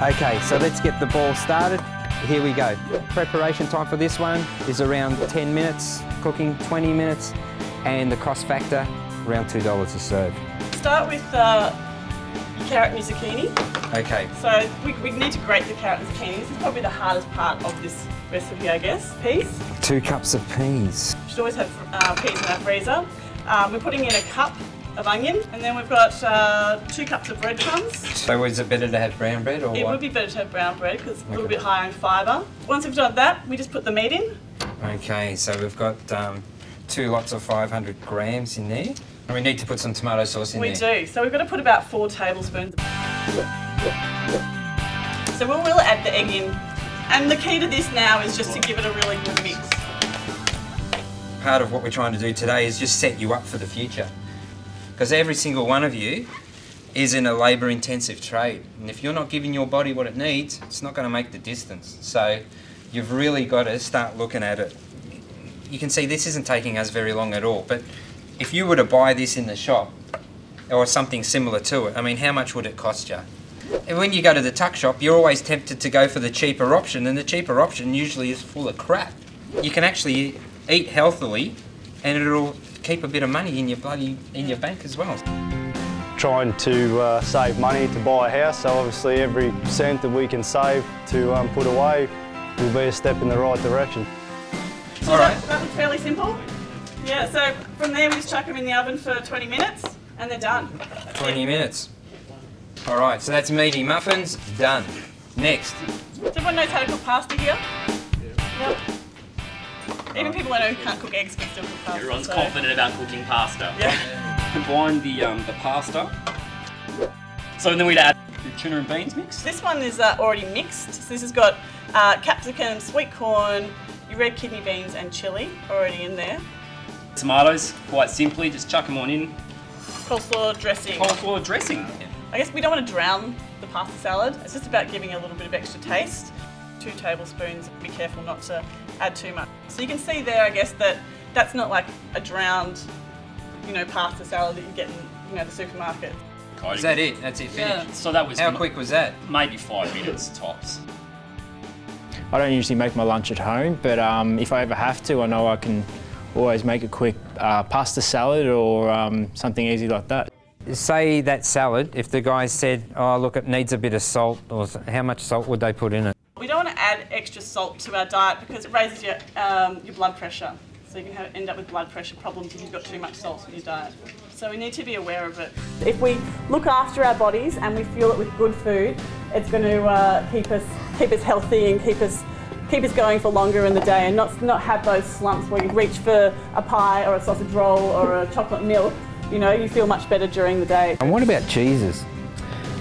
Okay, so let's get the ball started. Here we go. Preparation time for this one is around 10 minutes, cooking 20 minutes, and the cost factor around $2 a serve. Start with your carrot and your zucchini. Okay. So we need to grate the carrot and zucchini. This is probably the hardest part of this recipe, I guess. Peas. 2 cups of peas. Should always have peas in our freezer. We're putting in a cup of onion, and then we've got 2 cups of breadcrumbs. So is it better to have brown bread or what? It would be better to have brown bread because it's a little bit higher in fibre. Once we've done that, we just put the meat in. Okay, so we've got 2 lots of 500 grams in there. And we need to put some tomato sauce in there. We do. So we've got to put about 4 tablespoons. So we'll add the egg in. And the key to this now is just to give it a really good mix. Part of what we're trying to do today is just set you up for the future. Because every single one of you is in a labour-intensive trade. And if you're not giving your body what it needs, it's not going to make the distance. So you've really got to start looking at it. You can see this isn't taking us very long at all, but if you were to buy this in the shop, or something similar to it, I mean, how much would it cost you? And when you go to the tuck shop, you're always tempted to go for the cheaper option, and the cheaper option usually is full of crap. You can actually eat healthily, and it'll keep a bit of money in your bank as well. Trying to save money to buy a house, so obviously every cent that we can save to put away will be a step in the right direction. So that was fairly simple. Yeah, so from there we just chuck them in the oven for 20 minutes and they're done. 20 minutes. All right, so that's meaty muffins, done. Next. Does everyone knows how to cook pasta here? Yep. Even people I know who can't cook eggs can still cook pasta. Everyone's confident about cooking pasta. Yeah. Combine the pasta. So then we'd add the tuna and beans mix. This one is already mixed. So this has got capsicum, sweet corn, your red kidney beans and chilli already in there. Tomatoes, quite simply, just chuck them on in. Coleslaw dressing. Coleslaw dressing. I guess we don't want to drown the pasta salad. It's just about giving a little bit of extra taste. 2 tablespoons, be careful not to add too much. So you can see there, I guess, that that's not like a drowned, pasta salad that you get in, the supermarket. Is that it? That's it, finished? Yeah. So that was... How quick was that? Maybe 5 minutes tops. I don't usually make my lunch at home, but if I ever have to, I know I can always make a quick pasta salad or something easy like that. Say that salad, if the guy said, oh look, it needs a bit of salt, or how much salt would they put in it? We don't want to add extra salt to our diet because it raises your blood pressure. So you can end up with blood pressure problems if you've got too much salt in your diet. So we need to be aware of it. If we look after our bodies and we fuel it with good food, it's going to keep us healthy and keep us going for longer in the day, and not have those slumps where you reach for a pie or a sausage roll or a chocolate milk. You feel much better during the day. And what about cheeses?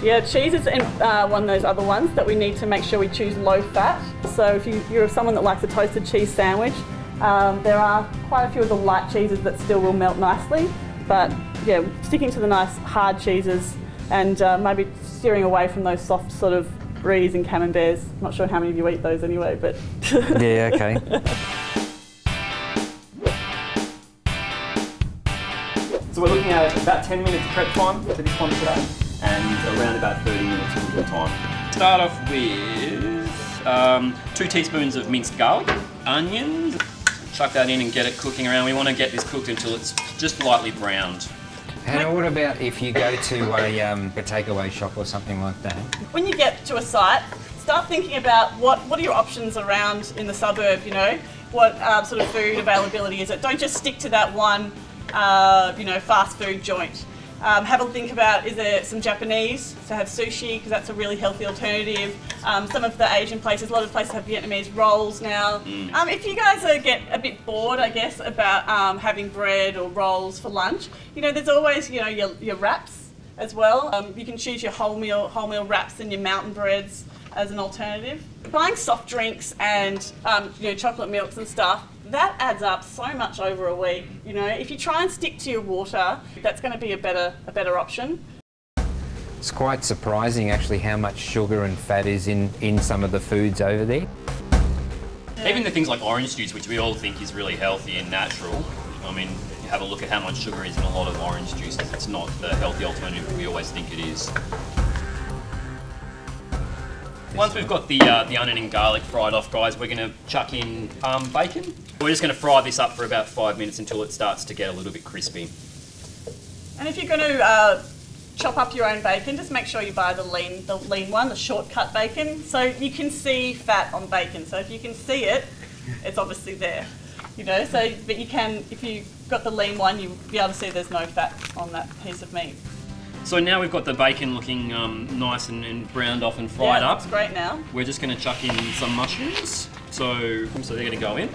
Yeah, cheese is one of those other ones that we need to make sure we choose low fat. So if you're someone that likes a toasted cheese sandwich, there are quite a few of the light cheeses that still will melt nicely. But yeah, sticking to the nice hard cheeses and maybe steering away from those soft sort of bries and camemberts. I'm not sure how many of you eat those anyway, but... Yeah, okay. So we're looking at about 10 minutes of prep time for this one today, and around about 30 minutes of cooking time. Start off with 2 teaspoons of minced garlic, onions, chuck that in and get it cooking around. We want to get this cooked until it's just lightly browned. And what about if you go to a takeaway shop or something like that? When you get to a site, start thinking about what are your options around in the suburb, what sort of food availability is it. Don't just stick to that one fast food joint. Have a think about, is there some Japanese, so have sushi, because that's a really healthy alternative. Some of the Asian places, a lot of places have Vietnamese rolls now. If you guys get a bit bored, I guess, about having bread or rolls for lunch, there's always, your wraps as well. You can choose your wholemeal wraps and your mountain breads as an alternative. Buying soft drinks and chocolate milks and stuff, that adds up so much over a week. If you try and stick to your water, that's going to be a better option. It's quite surprising actually how much sugar and fat is in some of the foods over there. Yeah. Even the things like orange juice, which we all think is really healthy and natural, I mean, you have a look at how much sugar is in a lot of orange juices. It's not the healthy alternative we always think it is. Once we've got the onion and garlic fried off, guys, we're going to chuck in bacon. We're just going to fry this up for about 5 minutes until it starts to get a little bit crispy. And if you're going to chop up your own bacon, just make sure you buy the lean one, the shortcut bacon, so you can see fat on bacon. So if you can see it, it's obviously there, you know. So, but you can, if you got the lean one, you'll be able to see there's no fat on that piece of meat. So now we've got the bacon looking nice and browned off and fried up. It's great now. We're just going to chuck in some mushrooms. So they're going to go in.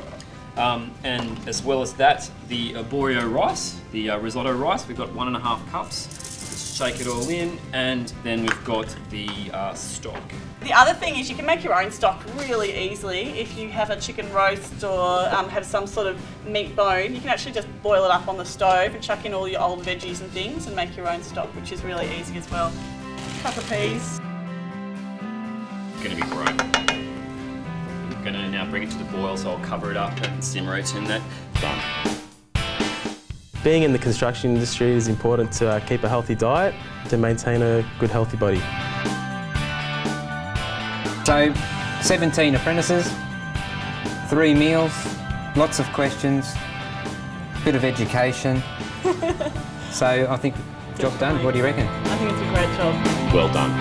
And as well as that, the arborio rice, the risotto rice, we've got 1.5 cups. Just shake it all in, and then we've got the stock. The other thing is you can make your own stock really easily. If you have a chicken roast or have some sort of meat bone, you can actually just boil it up on the stove and chuck in all your old veggies and things and make your own stock, which is really easy as well. Cup of peas. It's going to be great. I'm going to now bring it to the boil, so I'll cover it up and simmer it, and that's done. Being in the construction industry, it is important to keep a healthy diet to maintain a good, healthy body. So, 17 apprentices, 3 meals, lots of questions, bit of education. So I think job done. What do you reckon? I think it's a great job. Well done.